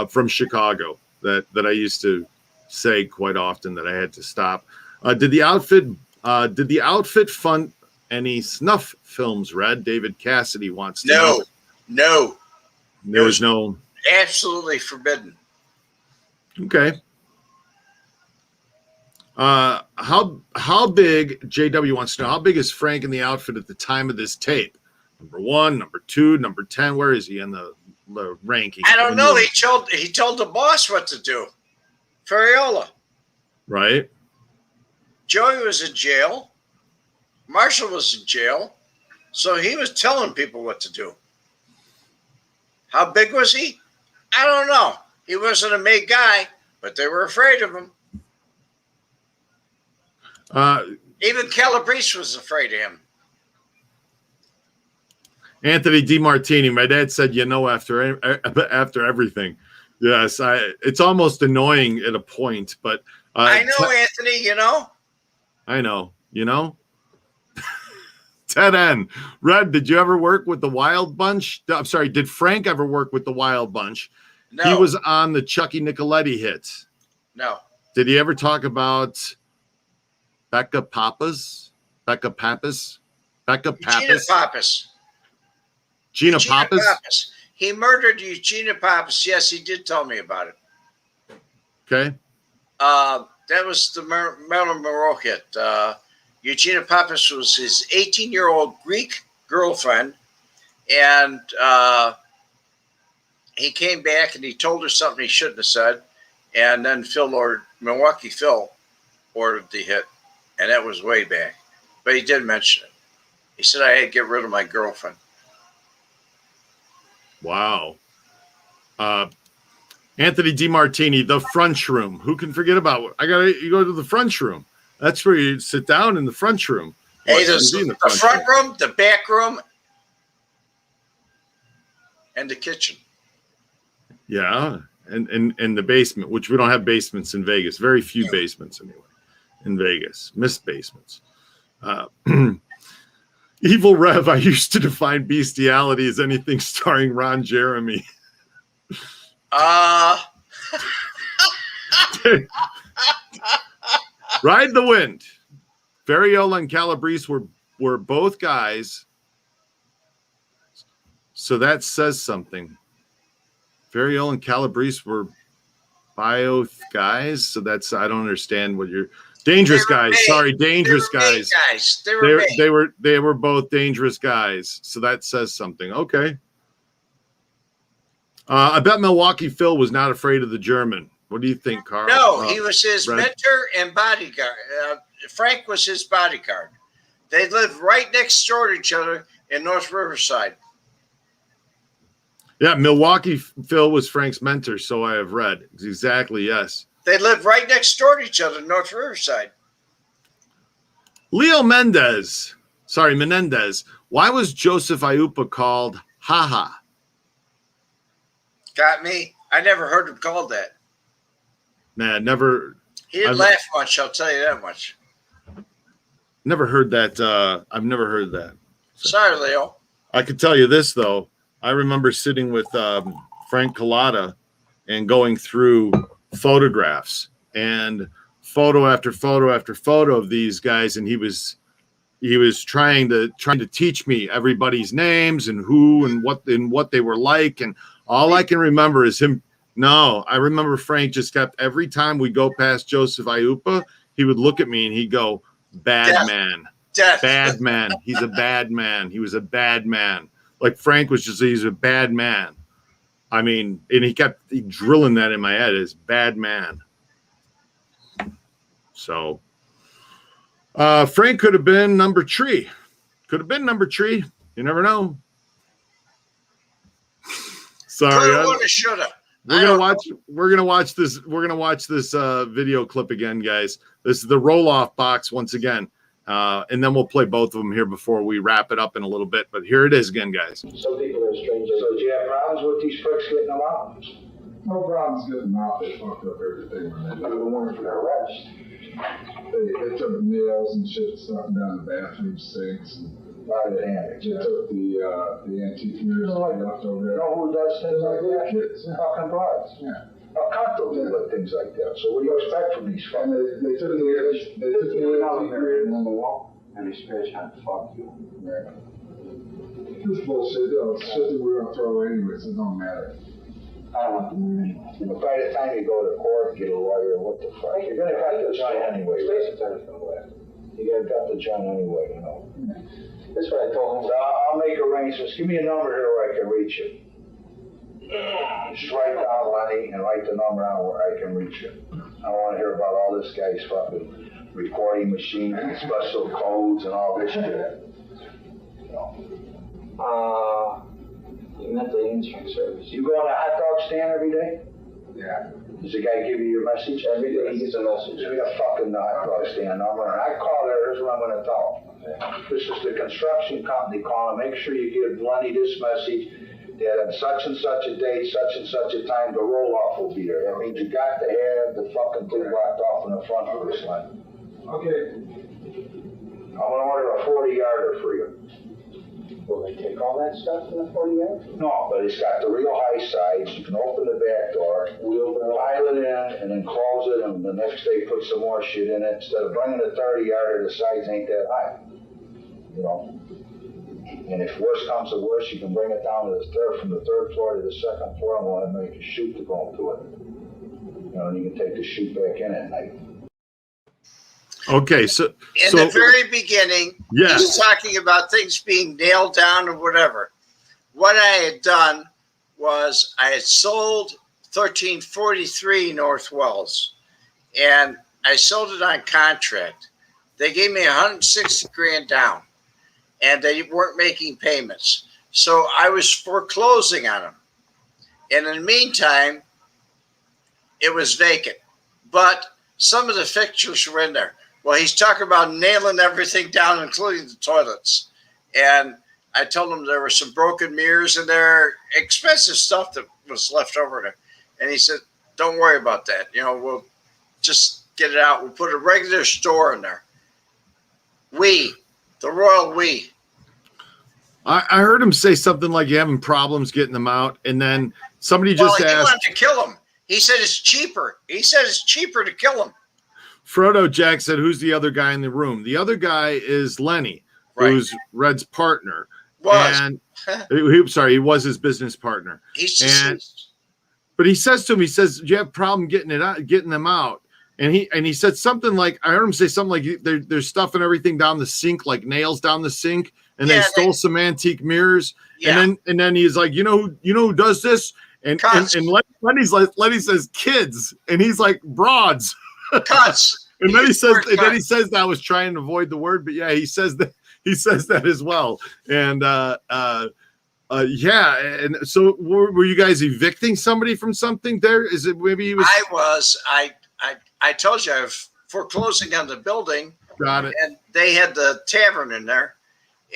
from Chicago that I used to say quite often that I had to stop. Did the outfit fund any snuff films, Red? David Cassidy wants to know. No. There was no. Absolutely forbidden. Okay. How big, JW wants to know, how big is Frank in the outfit at the time of this tape? Number 1, number 2, number 10. Where is he in the ranking? I don't know. He told the boss what to do. Ferriola. Right. Joey was in jail. Marshall was in jail. So he was telling people what to do. How big was he? I don't know. He wasn't a big guy, but they were afraid of him. Even Calabrese was afraid of him. Anthony DiMartini, my dad said, after everything. Yes, it's almost annoying at a point, but I know, Anthony, I know, Ted N. Red, did you ever work with the Wild Bunch? I'm sorry, did Frank ever work with the Wild Bunch? No. He was on the Chucky Nicoletti hits. No. Did he ever talk about Becca Pappas? Gina Pappas? Gina Pappas? He murdered Eugenia Pappas. Yes, he did tell me about it. Okay. That was the Marilyn Monroe hit. Eugenia Pappas was his 18-year-old Greek girlfriend, and he came back and he told her something he shouldn't have said, and then Milwaukee Phil ordered the hit, and that was way back. But he did mention it. He said I had to get rid of my girlfriend. Wow. Anthony DiMartini, the French room. Who can forget about it? You go to the French room. That's where you sit down in the French room. Hey, there's the front room, the back room, and the kitchen. Yeah, and the basement, which we don't have basements in Vegas. Very few basements anyway in Vegas. Missed basements. Evil Rev, I used to define bestiality as anything starring Ron Jeremy. Ride the Wind. Ferriola and Calabrese were both guys. So that says something. Ferriola and Calabrese were both guys. So that's, I don't understand what you're. Dangerous guys. Made. Sorry, dangerous guys. They were both dangerous guys. So that says something. Okay. I bet Milwaukee Phil was not afraid of the German. What do you think, Carl? No, he was his mentor and bodyguard. Frank was his bodyguard. They lived right next door to each other in North Riverside. Yeah, Milwaukee Phil was Frank's mentor, so I have read. Exactly, yes. They lived right next door to each other in North Riverside. Leo Menendez. Why was Joseph Iupa called Haha? Got me. I never heard him called that. Nah, never. He didn't laugh much, I'll tell you that much. Never heard that. I've never heard that. So, sorry, Leo. I could tell you this, though. I remember sitting with Frank Collada and going through photographs and photo after photo after photo of these guys, and he was trying to teach me everybody's names and who and what they were like, and all I can remember is him. No, I remember Frank just kept, every time we go past Joseph Iupa, he would look at me and he'd go, "Bad man, bad man. He's a bad man. He was a bad man." Like Frank was he's a bad man. I mean, and he kept drilling that in my head as bad man. So Frank could have been number 3. Could have been number 3. You never know. Sorry. Shoulda. We're gonna watch this video clip again, guys. This is the roll-off box once again. And then we'll play both of them here before we wrap it up in a little bit. But here it is again, guys. Some people are strangers. So do you have problems with these pricks getting them out? No problems getting them out. They fucked up everything when they They were warning for their arrest. They took nails and shit stuff down the bathroom sinks. And Right-handed. they took the antique mirrors they left over You there. know who does things like that? Kids, yeah. Fucking broads. Yeah. A cunt will do things like that. So what do you expect from these And fuckers? they took the antique mirrors on the wall. And they scratch on, fuck you. Right. This bullshit, shit that we're gonna throw away anyway, so it don't matter. I don't want to hear anymore. But by the time you go to court, get a lawyer, what the fuck? You're gonna cut the joint anyway. State's attorney's gonna laugh. You gotta cut the joint anyway, you know. That's what I told So him. I'll make arrangements. Give me a number here where I can reach you. Just write down Lenny and write the number down where I can reach you. I want to hear about all this guy's fucking recording machines and special codes and all this shit. You meant the answering service. You go on a hot dog stand every day? Yeah. Does the guy give you your message? Every day he gets a message. Give me a fucking hot dog stand number, and I call there. Here's what I'm gonna tell him. This is the construction company calling. Make sure you give Lenny this message that on such and such a date, such and such a time, the roll-off will be there. That means you got to have the fucking thing blocked off in the front of this line. Okay. I'm gonna order a 40-yarder for you. Will they take all that stuff in the 40 yards? No, but it's got the real high sides. You can open the back door, pile it in, and then close it, and the next day put some more shit in it. Instead of bringing a 30-yarder, the sides ain't that high. You know? And if worse comes to worse, you can bring it down to the third, from the third floor to the second floor, and we'll make a chute to go into it. You know, and you can take the chute back in at night. Okay, so In the very beginning, Yes. he's talking about things being nailed down or whatever. What I had done was I had sold 1343 North Wells, and I sold it on contract. They gave me 160 grand down, and they weren't making payments. So I was foreclosing on them. And in the meantime, it was vacant. But some of the fixtures were in there. Well, he's talking about nailing everything down, including the toilets. And I told him there were some broken mirrors in there, expensive stuff that was left over there. And he said, don't worry about that. You know, we'll just get it out. We'll put a regular store in there. The royal we. I heard him say something like you're having problems getting them out. And then somebody just He asked. wanted to kill him. He said it's cheaper. He said it's cheaper to kill him. Frodo Jack said, who's the other guy in the room? The other guy is Lenny, Right. who's Red's partner. Was. And he was his business partner. He's just. But he says to him, he says, do you have a problem getting them out? And he said something like, I heard him say something like there's stuff and everything down the sink, like nails down the sink, and they stole some antique mirrors. Yeah. And then he's like, you know who does this? And Lenny says kids, and he's like broads. Cuts. And then he says that I was trying to avoid the word, but yeah, he says that as well. And yeah, and so were you guys evicting somebody from something there? Is it maybe he was? I told you I was foreclosing on the building. Got it. And they had the tavern in there,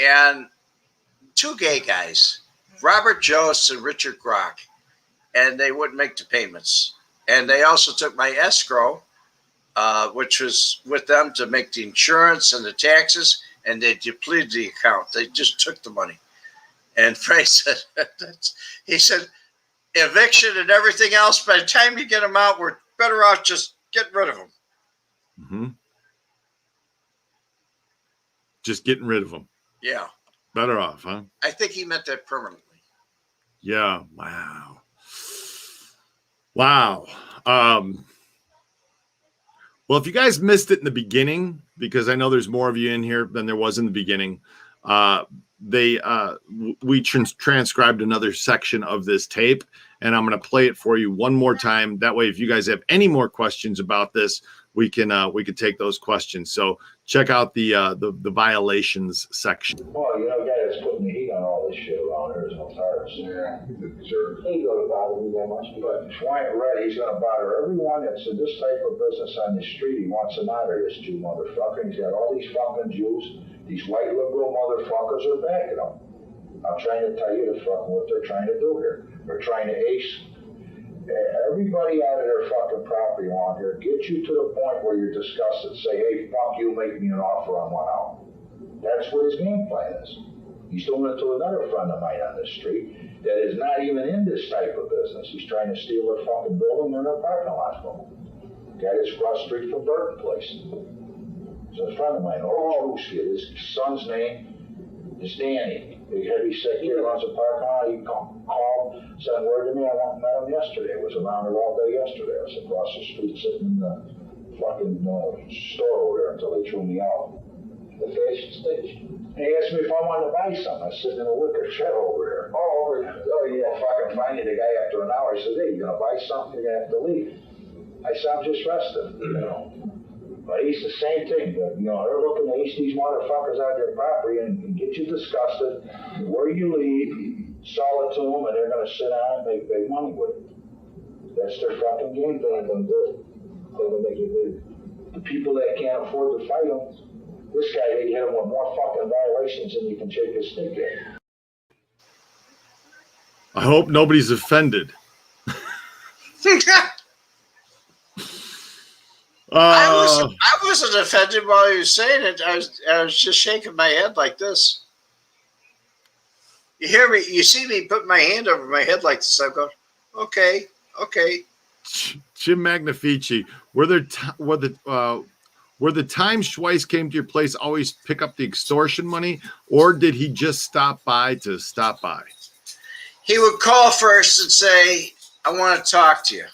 and two gay guys, Robert Jost and Richard Grock, and they wouldn't make the payments. And they also took my escrow, which was with them to make the insurance and the taxes, and they depleted the account. They just took the money. And Frank said, he said, eviction and everything else, by the time you get them out, we're better off just getting rid of them. Mm-hmm. Just getting rid of them. Yeah. Better off, huh? I think he meant that permanently. Yeah. Wow. Well, if you guys missed it in the beginning, because I know there's more of you in here than there was in the beginning, we transcribed another section of this tape, and I'm going to play it for you one more time. That way, if you guys have any more questions about this, we can take those questions. So check out the violations section. Well, you know, guy that's putting the heat on all this shit around here is no tires. Yeah, he's a jerk. He ain't gonna bother me that much, but Schweihs read he's gonna bother everyone that's in this type of business on the street. He wants an out of this Jew motherfucker. He's got all these fucking Jews. These white liberal motherfuckers are backing him. I'm trying to tell you what they're trying to do here. They're trying to ace everybody out of their fucking property along here, get you to the point where you're disgusted. Say, hey, fuck you, make me an offer on 1 out. That's what his game plan is. He's doing it to another friend of mine on the street that is not even in this type of business. He's trying to steal their fucking building and their parking lot from them. Guy that's across the street from Burton Place. So a friend of mine, his son's name is Danny. Big heavy set here, runs a parking lot. He called, sent word to me. I went and met him yesterday. I was around her all day yesterday. I was across the street sitting in the fucking store over there until they threw me out. The fashion station. He asked me if I wanted to buy something. I was sitting in a wicker shed over there. Oh yeah, fucking find you the guy after an hour. He said, hey, you gonna buy something? You're gonna have to leave. I said, I'm just resting, you know. But he's the same thing. But, you know, they're looking to ace these motherfuckers out of their property and get you disgusted. Where you leave, sell it to them, and they're gonna sit down and make big money with it. That's their fucking game plan. They're gonna do it. They're gonna make you leave. The people that can't afford to fight them. This guy, they hit him with more fucking violations than you can shake his stick at. I hope nobody's offended. I wasn't offended while he was saying it. I was just shaking my head like this. You hear me? You see me put my hand over my head like this. I'm going, okay. Jim Magnifici, were the times Schweihs came to your place always pick up the extortion money, or did he just stop by to stop by? He would call first and say, I want to talk to you.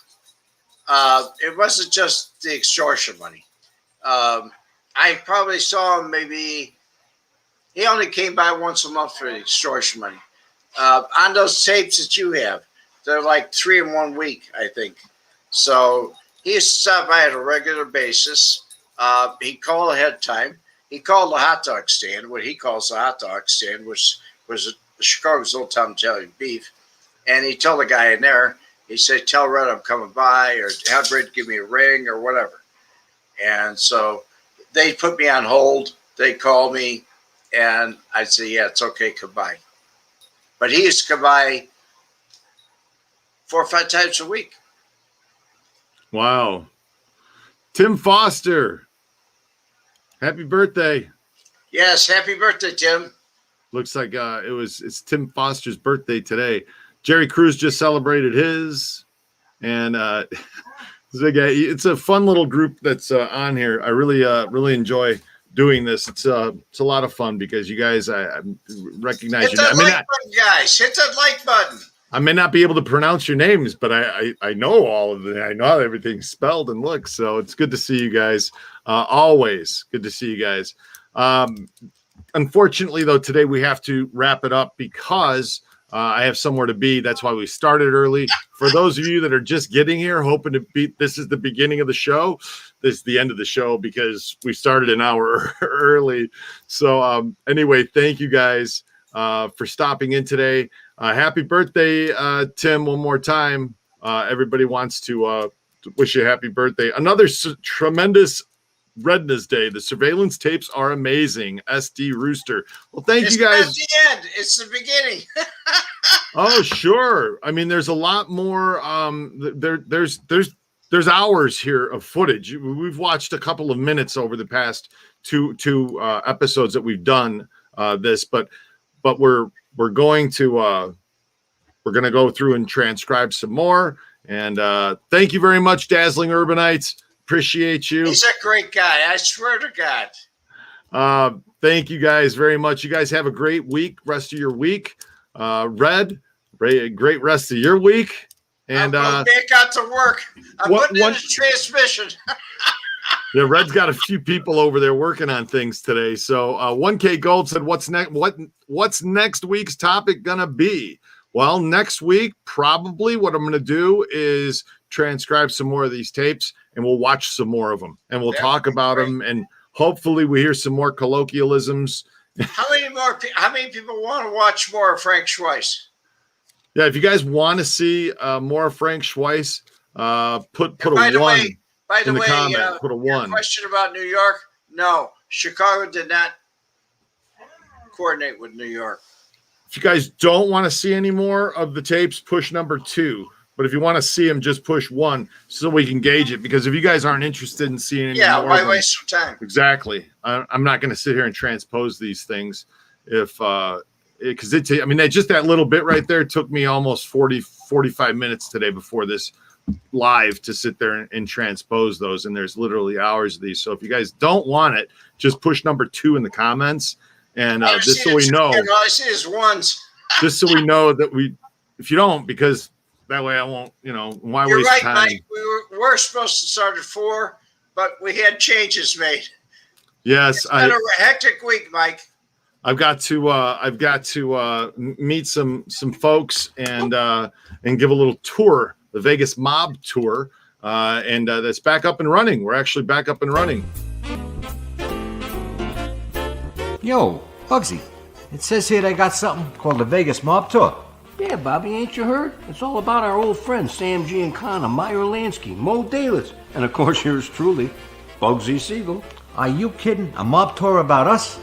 It wasn't just the extortion money. I probably saw him maybe, he only came by once a month for the extortion money. On those tapes that you have, they're like 3 in 1 week, I think. So he used to stop by at a regular basis. He called ahead of time. He called the hot dog stand, what he calls the hot dog stand, which was Chicago's Old Town Italian Beef. And he told the guy in there, he said, tell Red I'm coming by, or have Red give me a ring or whatever. And so they put me on hold. They called me, and I'd say, yeah, it's okay, come by. But he used to come by 4 or 5 times a week. Wow. Tim Foster, happy birthday. Yes, happy birthday, Tim. Looks like it's Tim Foster's birthday today. Jerry Cruz just celebrated his, and it's a fun little group that's on here. I really enjoy doing this. It's a lot of fun because you guys, I recognize Hit that like button, guys. Hit that like button. I may not be able to pronounce your names, but I know all of them. I know how everything's spelled and looks. So it's good to see you guys. Always good to see you guys. Unfortunately, though, today we have to wrap it up because I have somewhere to be. That's why we started early. For those of you that are just getting here, hoping to be, this is the beginning of the show. This is the end of the show because we started an hour early. So anyway, thank you guys for stopping in today. Happy birthday, Tim, one more time. Everybody wants to wish you a happy birthday. Another tremendous Rednesday. The surveillance tapes are amazing. SD Rooster. Well, thank you guys. It's not the end. It's the beginning. Oh, sure. I mean, there's a lot more. There's hours here of footage. We've watched a couple of minutes over the past two episodes that we've done this, but we're going to go through and transcribe some more. And thank you very much, Dazzling Urbanites. Appreciate you. He's a great guy. I swear to God. Thank you guys very much. You guys have a great week, rest of your week. Red, great rest of your week. And I'm going back out to work. I'm putting in a transmission. Yeah, Red's got a few people over there working on things today. So 1K Gold said, what's next week's topic gonna be? Well, next week, probably what I'm gonna do is transcribe some more of these tapes, and we'll watch some more of them, and we'll talk about them, and hopefully we hear some more colloquialisms. How many people want to watch more of Frank Schweihs? Yeah, if you guys want to see more Frank Schweihs, put a By the one way, by the in the way, comment. Put a your one. question about New York? No, Chicago did not coordinate with New York. If you guys don't want to see any more of the tapes, push number 2. But if you want to see them, just push 1 so we can gauge it. Because if you guys aren't interested in seeing any more, why waste some time? Exactly. I'm not going to sit here and transpose these things if because I mean, just that little bit right there took me almost 45 minutes today before this live to sit there and transpose those. And there's literally hours of these. So if you guys don't want it, just push number 2 in the comments. And just so we know, all I see is ones. just so we know that if you don't, because that way I won't, why You're waste right, time? Mike. We were supposed to start at 4, but we had changes made. Yes, It's been a hectic week, Mike. I've got to meet some folks and give a little tour, the Vegas Mob tour, and that's back up and running. We're actually back up and running. Yo, Bugsy, it says here they got something called the Vegas Mob Tour. Yeah, Bobby, ain't you heard? It's all about our old friends Sam Giancana, Meyer Lansky, Mo Dalis, and of course yours truly, Bugsy Siegel. Are you kidding? A mob tour about us?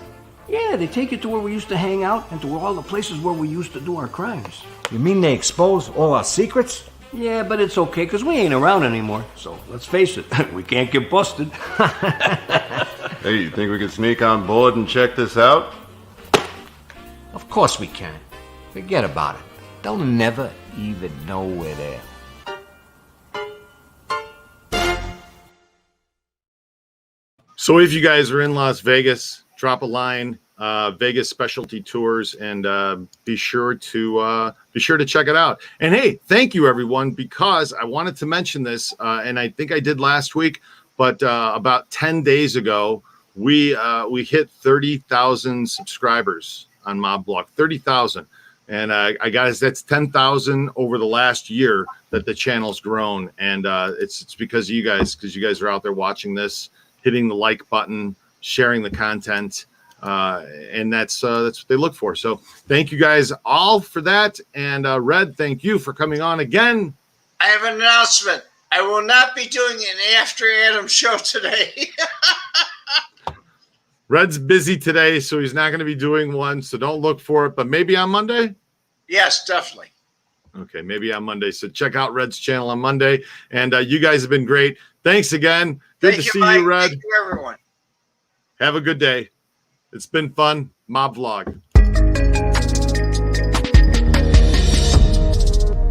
Yeah, they take you to where we used to hang out and to all the places where we used to do our crimes. You mean they expose all our secrets? Yeah, but it's okay, because we ain't around anymore. So let's face it, we can't get busted. Hey, you think we could sneak on board and check this out? Of course we can. Forget about it. They'll never even know we're there. So if you guys are in Las Vegas, drop a line, Vegas Specialty Tours, and be sure to check it out. And hey, thank you everyone, because I wanted to mention this, and I think I did last week, but about 10 days ago, we hit 30,000 subscribers on Mob Blog, 30,000. And I guys, that's 10,000 over the last year that the channel's grown, and it's because of you guys, because you guys are out there watching this, hitting the like button, sharing the content, and that's what they look for. So thank you guys all for that, and Red, thank you for coming on again. I have an announcement. I will not be doing an After Adam show today. Red's busy today, so he's not going to be doing one, so don't look for it, but maybe on Monday? Yes, definitely. Okay, maybe on Monday. So check out Red's channel on Monday, and you guys have been great. Thanks again. Good to see you, Red. Thank you, everyone. Have a good day. It's been fun. Mob Vlog.